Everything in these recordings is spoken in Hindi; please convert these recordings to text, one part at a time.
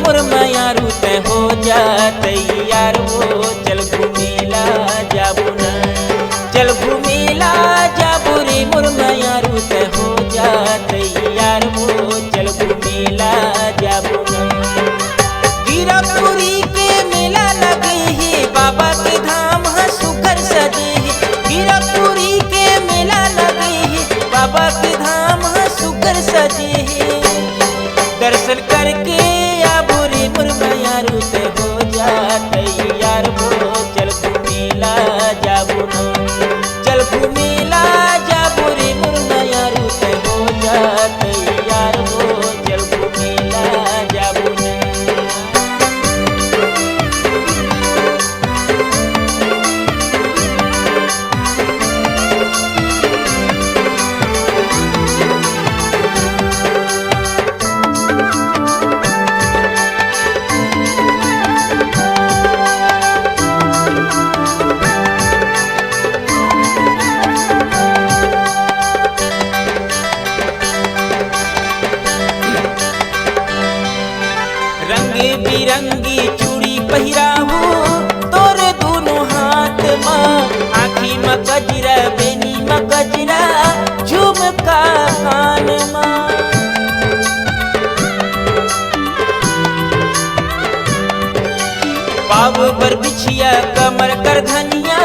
मुरमयारू ते हो जा तैयार वो चल घूमेला जाबू न चल घूमेला जाबू रे मुरमयारू ते हो जा तैयार वो चल घूमेला जाबू न। गिरपुरी के मेला लगे है बाबा के धाम है सुखर सजे है। गिरपुरी के मेला लगे है बाबा के धाम है सुखर सजे है। दर्शन करके मुरमयारू ते हो जा तैयार वो चल घूमेला जाबू न चल घूमेला जाबू रे मुरमयारू ते हो जा तैयार वो चल घूमेला जाबू न। बिरंगी चूड़ी पहिराहू तोरे दोनों हाथ माँ आँखी में गजरा बेनी में गजरा झुमका कान माँ। पाव पर बिछिया कमर कर धनिया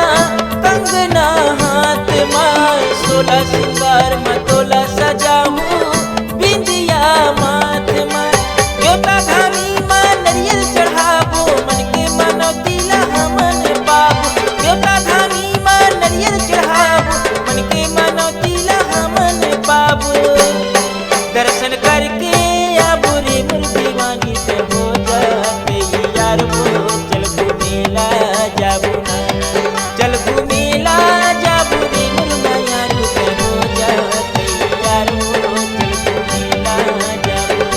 कंगना हाथ माँ 16 सिंगार में तोला सजाहू बिंदिया माथ माँ। जोता धामी नरियल चढ़ाबो मन के मनौती ला हमन पाबो। देवता धामी में नरियल चढ़ाबो मन के मनौती ला हमन पाबो। दर्शन करके आबो रे मोर दीवानी ते हो जा तैयार वो चल घूमेला जाबू न चल घूमेला जाबू रे मुरमयारू ते हो जा तैयार वो चल घूमेला जाबू न।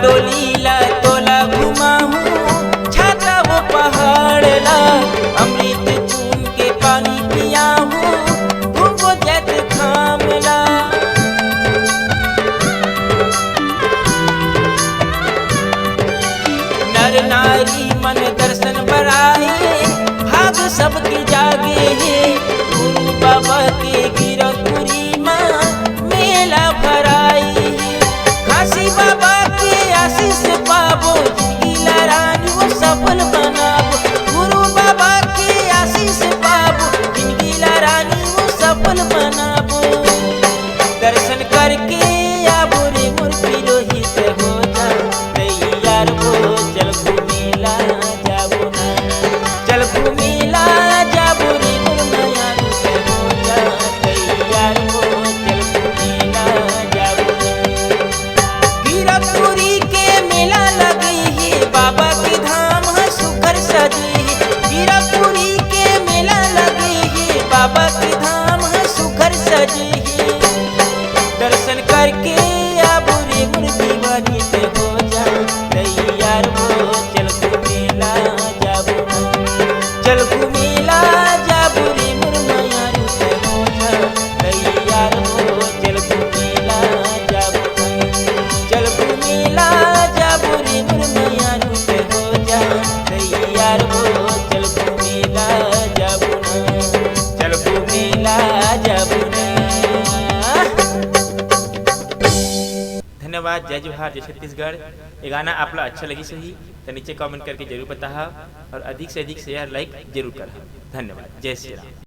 डोली ला तोला घुमाहू छाता वो पहाड़ ला अमृत चून के पानी पियाहू घूमो जैत थामला। नर नारी मन दर्शन बराए भाग सबके जागे है। गुरु बाबा के गिरपुरी माँ मेला भराई है। खासी बाबा आशीष पाबो जिंदगी रानी वो सफल बनाबो। गुरु बाबा की आशीष पाबो जिंदगी रानी वो सफल बनाबो। दर्शन करके आबो रे मोर पुरोहित हो जा तैयार वो चल घूमेला जाबू न चल घूमेला जाबू रे मुरमयारू ते हो जा तैयार वो चल घूमेला जाबू न। गिरपुरी मेला लगे है बाबा के धाम है सुखर सजे है। गिरपुरी के मेला लगे है बाबा के धाम है सुखर सजे है। दर्शन करके आबो रे मोर दीवानी ते हो जा तैयार वो चल घूमेला जाबू न चल घूमेला जाबू रे मुरमयारू ते हो जा तैयार वो चल घूमेला जाबू न चल घूमेला जाबू रे मुरमयारू ते हो जा तैयार वो चल घूमेला जाबू न चल घूमेला जाबू न। धन्यवाद। जय जोहार, जय छत्तीसगढ़। ये गाना आपला अच्छा लगी सही तो नीचे कमेंट करके जरूर बताहा और अधिक से अधिक शेयर लाइक जरूर करा। धन्यवाद। जय श्री राम।